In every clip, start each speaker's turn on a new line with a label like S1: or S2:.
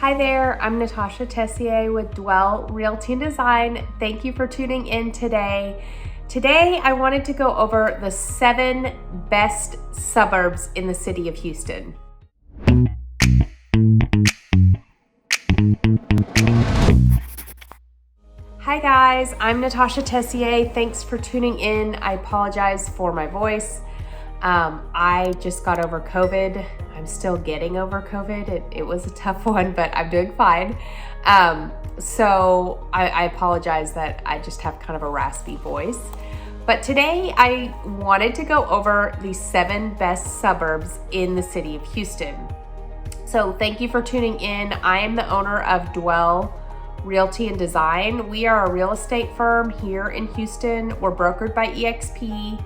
S1: Hi there, I'm Natasha Tessier with Dwell Realty and Design. Thank you for tuning in today. Today, I wanted to go over the 7 best suburbs in the city of Houston. Hi guys, I'm Natasha Tessier. Thanks for tuning in. I apologize for my voice. I just got over COVID. I'm still getting over COVID. It was a tough one, but I'm doing fine. So I apologize that I just have kind of a raspy voice. But today I wanted to go over the 7 best suburbs in the city of Houston. So thank you for tuning in. I am the owner of Dwell Realty and Design. We are a real estate firm here in Houston. We're brokered by eXp.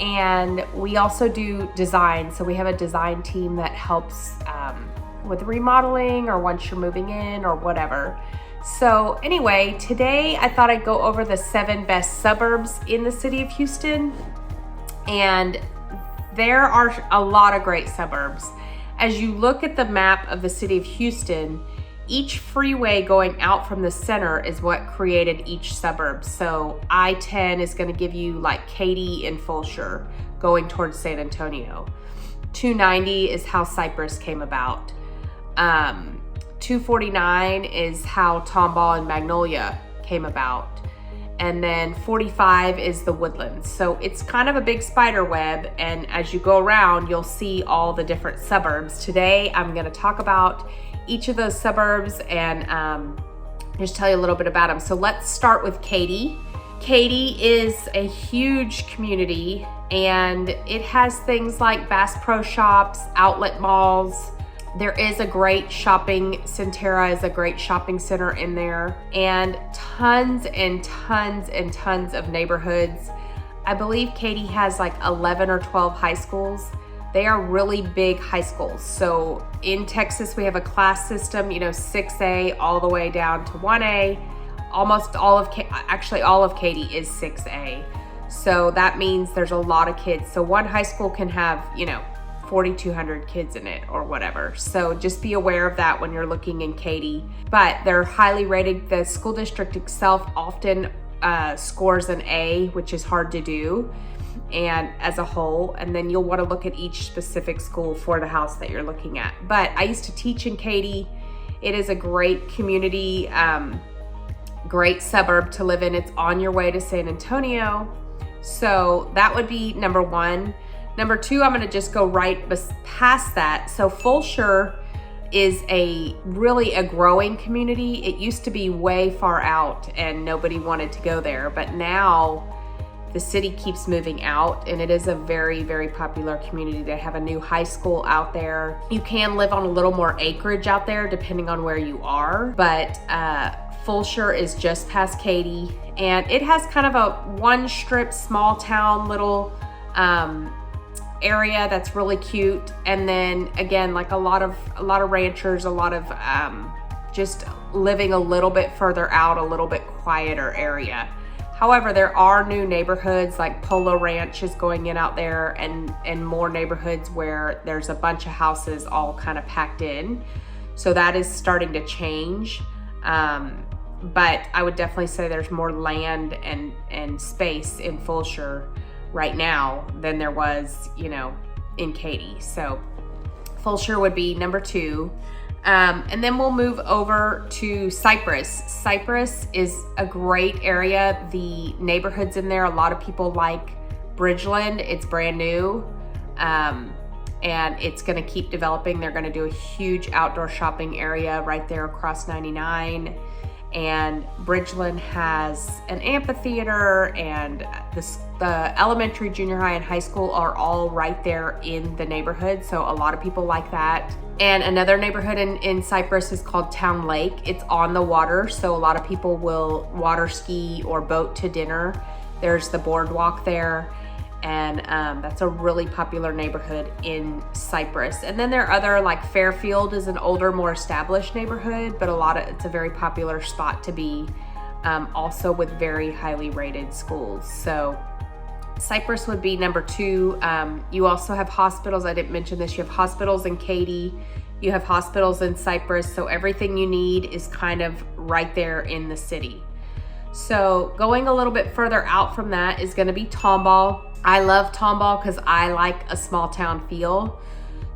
S1: And we also do design. So we have a design team that helps with remodeling or once you're moving in or whatever. So anyway, today I thought I'd go over the 7 best suburbs in the city of Houston. And there are a lot of great suburbs. As you look at the map of the city of Houston, each freeway going out from the center is what created each suburb. So I-10 is going to give you like Katy and Fulshire going towards San Antonio. 290 is how Cypress came about. 249 is how Tomball and Magnolia came about. And then 45 is the Woodlands. So it's kind of a big spider web. And as you go around, you'll see all the different suburbs. Today, I'm going to talk about each of those suburbs and just tell you a little bit about them. So let's start with Katy. Katy is a huge community and it has things like Bass Pro Shops, outlet malls. There is a great shopping, Centera is a great shopping center in there, and tons and tons and tons of neighborhoods. I believe Katy has like 11 or 12 high schools. They are really big high schools. So in Texas, we have a class system, 6A all the way down to 1A. Almost all of Katy is 6A. So that means there's a lot of kids. So one high school can have, 4,200 kids in it or whatever. So just be aware of that when you're looking in Katy. But they're highly rated. The school district itself often scores an A, which is hard to do, and as a whole, and then you'll want to look at each specific school for the house that you're looking at. But I used to teach in Katy. It is a great community, great suburb to live in. It's on your way to San Antonio. So that would be number 1. Number 2, I'm going to just go right past that. So Fulshire is really a growing community. It used to be way far out and nobody wanted to go there, but now the city keeps moving out and it is a very, very popular community. They have a new high school out there. You can live on a little more acreage out there depending on where you are, but Fulshire is just past Katy and it has kind of a one strip, small town, little area that's really cute. And then again, like a lot of ranchers, a lot of just living a little bit further out, a little bit quieter area. However, there are new neighborhoods like Polo Ranch is going in out there and more neighborhoods where there's a bunch of houses all kind of packed in. So that is starting to change. But I would definitely say there's more land and space in Fulshire right now than there was, in Katy. So Fulshire would be number 2. And then we'll move over to Cypress. Cypress is a great area. The neighborhoods in there, a lot of people like Bridgeland. It's brand new. And it's going to keep developing. They're going to do a huge outdoor shopping area right there across 99. And Bridgeland has an amphitheater, and the elementary, junior high, and high school are all right there in the neighborhood. So a lot of people like that. And another neighborhood in Cypress is called Town Lake. It's on the water, so a lot of people will water ski or boat to dinner. There's the boardwalk there. And that's a really popular neighborhood in Cypress. And then there are other, like Fairfield is an older, more established neighborhood, but it's a very popular spot to be, also with very highly rated schools. So Cypress would be number 2. You also have hospitals. I didn't mention this. You have hospitals in Katy. You have hospitals in Cypress, so everything you need is kind of right there in the city. So going a little bit further out from that is going to be Tomball. I love Tomball because I like a small town feel.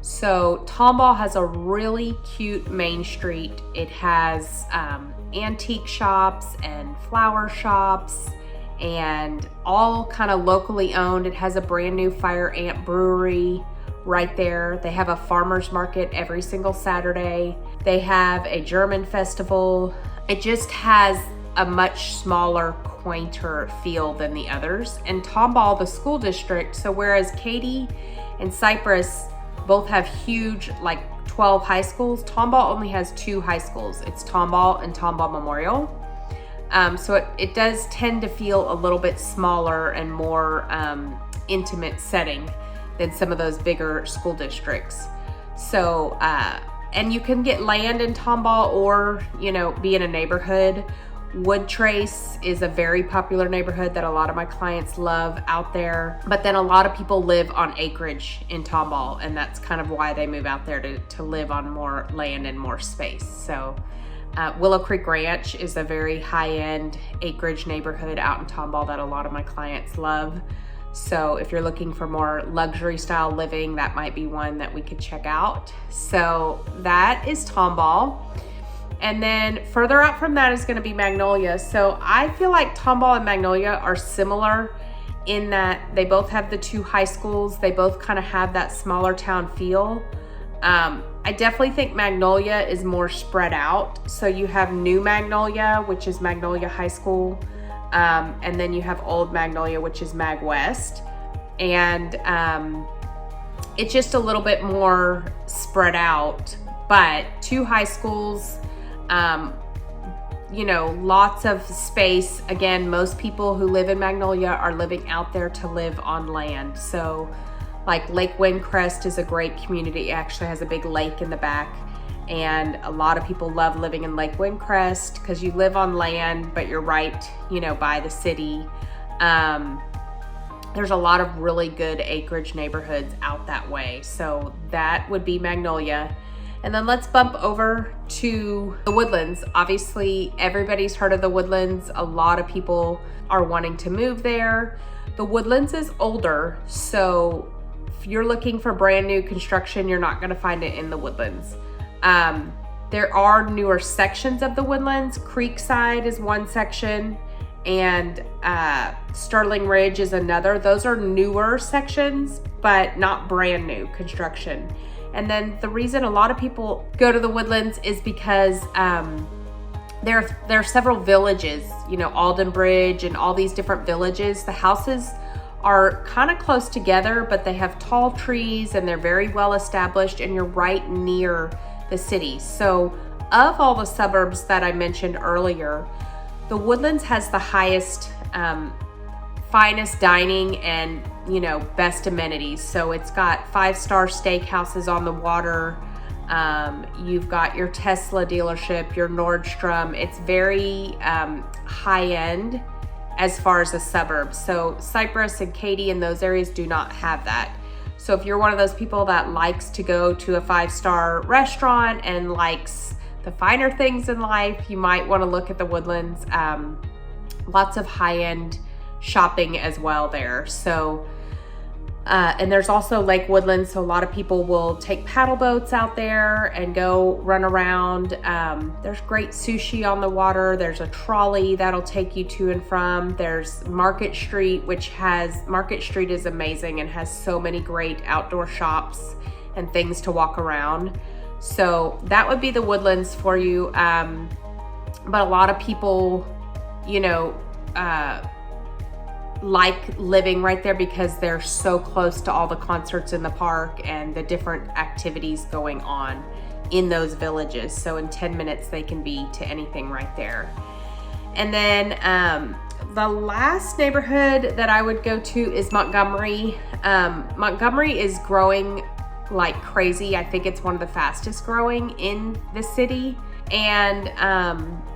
S1: So Tomball has a really cute main street. It has antique shops and flower shops and all kind of locally owned. It has a brand new Fire Ant brewery right there. They have a farmer's market every single Saturday. They have a German festival. It just has a much smaller, quainter feel than the others. And Tomball, the school district, so whereas Katy and Cypress both have huge, like 12 high schools, Tomball only has 2 high schools. It's Tomball and Tomball Memorial. So it does tend to feel a little bit smaller and more intimate setting than some of those bigger school districts. So, and you can get land in Tomball or, be in a neighborhood. Woodtrace is a very popular neighborhood that a lot of my clients love out there. But then a lot of people live on acreage in Tomball, and that's kind of why they move out there to live on more land and more space. So Willow Creek Ranch is a very high-end acreage neighborhood out in Tomball that a lot of my clients love. So if you're looking for more luxury style living, that might be one that we could check out. So that is Tomball. And then further out from that is going to be Magnolia. So I feel like Tomball and Magnolia are similar in that they both have the 2 high schools. They both kind of have that smaller town feel. I definitely think Magnolia is more spread out. So you have New Magnolia, which is Magnolia High School. And then you have Old Magnolia, which is Mag West. And it's just a little bit more spread out, but 2 high schools, lots of space. Again, most people who live in Magnolia are living out there to live on land. So like Lake Windcrest is a great community. It actually has a big lake in the back. And a lot of people love living in Lake Windcrest because you live on land, but you're right, by the city. There's a lot of really good acreage neighborhoods out that way. So that would be Magnolia. And then let's bump over to the Woodlands. Obviously, everybody's heard of the Woodlands. A lot of people are wanting to move there. The Woodlands is older, so if you're looking for brand new construction, you're not gonna find it in the Woodlands. There are newer sections of the Woodlands. Creekside is one section and Sterling Ridge is another. Those are newer sections, but not brand new construction. And then the reason a lot of people go to the Woodlands is because there are several villages, Alden Bridge and all these different villages. The houses are kind of close together, but they have tall trees and they're very well established, and you're right near the city. So of all the suburbs that I mentioned earlier, the Woodlands has the highest, finest dining and, best amenities. So it's got 5-star steakhouses on the water. You've got your Tesla dealership, your Nordstrom. It's very high end as far as the suburbs. So Cypress and Katy and those areas do not have that. So if you're one of those people that likes to go to a 5-star restaurant and likes the finer things in life, you might want to look at the Woodlands. Lots of high-end shopping as well there. So, and there's also Lake Woodlands, so a lot of people will take paddle boats out there and go run around. There's great sushi on the water. There's a trolley that'll take you to and from. There's Market Street, Market Street is amazing and has so many great outdoor shops and things to walk around. So that would be the Woodlands for you. But a lot of people, like living right there because they're so close to all the concerts in the park and the different activities going on in those villages. So in 10 minutes they can be to anything right there. And then the last neighborhood that I would go to is Montgomery. Montgomery is growing like crazy. I think it's one of the fastest growing in the city. And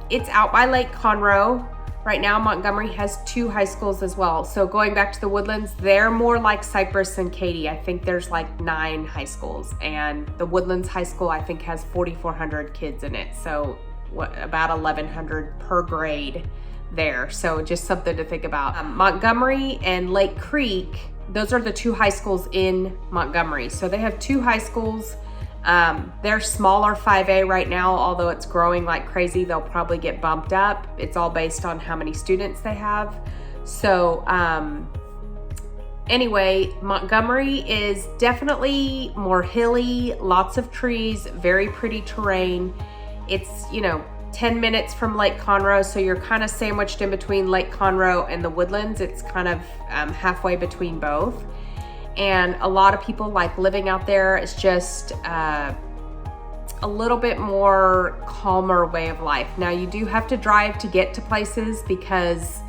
S1: it's out by Lake Conroe, Right now, Montgomery has 2 high schools as well. So going back to the Woodlands, they're more like Cypress and Katy. I think there's like 9 high schools, and the Woodlands High School, I think, has 4,400 kids in it. So about 1,100 per grade there. So just something to think about. Montgomery and Lake Creek, those are the 2 high schools in Montgomery. So they have 2 high schools. They're smaller 5A right now, although it's growing like crazy. They'll probably get bumped up. It's all based on how many students they have. So anyway, Montgomery is definitely more hilly, lots of trees, very pretty terrain. It's, 10 minutes from Lake Conroe, so you're kind of sandwiched in between Lake Conroe and the Woodlands. It's kind of halfway between both. And a lot of people like living out there. It's just a little bit more calmer way of life. Now, you do have to drive to get to places because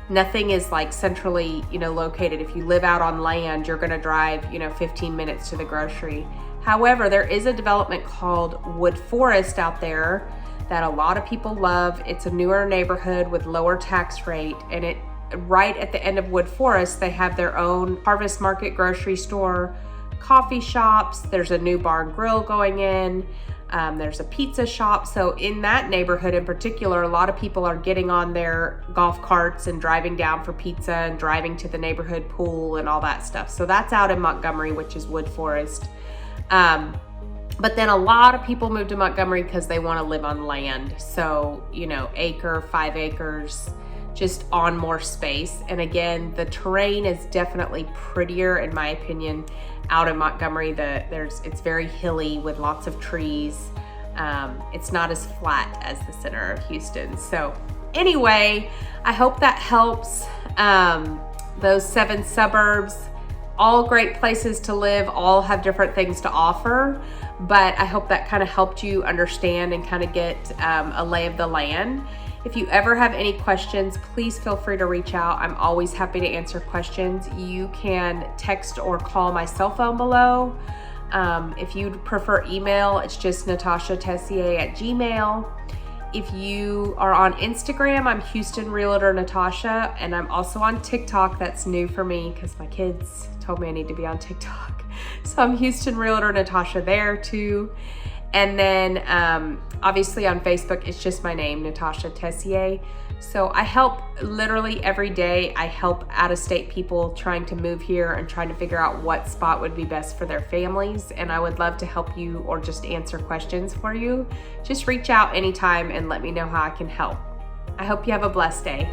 S1: nothing is like centrally, located. If you live out on land, you're gonna drive, 15 minutes to the grocery. However, there is a development called Wood Forest out there that a lot of people love. It's a newer neighborhood with lower tax rate, and right at the end of Wood Forest, they have their own Harvest Market grocery store, coffee shops. There's a new bar and grill going in. There's a pizza shop. So in that neighborhood in particular, a lot of people are getting on their golf carts and driving down for pizza and driving to the neighborhood pool and all that stuff. So that's out in Montgomery, which is Wood Forest. But then a lot of people move to Montgomery because they want to live on land. So, acre, 5 acres, just on more space. And again, the terrain is definitely prettier, in my opinion, out in Montgomery. It's very hilly with lots of trees. It's not as flat as the center of Houston. So anyway, I hope that helps. Those 7 suburbs, all great places to live, all have different things to offer. But I hope that kind of helped you understand and kind of get a lay of the land. If you ever have any questions, please feel free to reach out. I'm always happy to answer questions. You can text or call my cell phone below. If you'd prefer email, it's just natashatessier@gmail.com. If you are on Instagram, I'm Houston Realtor Natasha, and I'm also on TikTok. That's new for me because my kids told me I need to be on TikTok. So I'm Houston Realtor Natasha there too. And then obviously on Facebook, it's just my name, Natasha Tessier. So I help literally every day. I help out-of-state people trying to move here and trying to figure out what spot would be best for their families. And I would love to help you or just answer questions for you. Just reach out anytime and let me know how I can help. I hope you have a blessed day.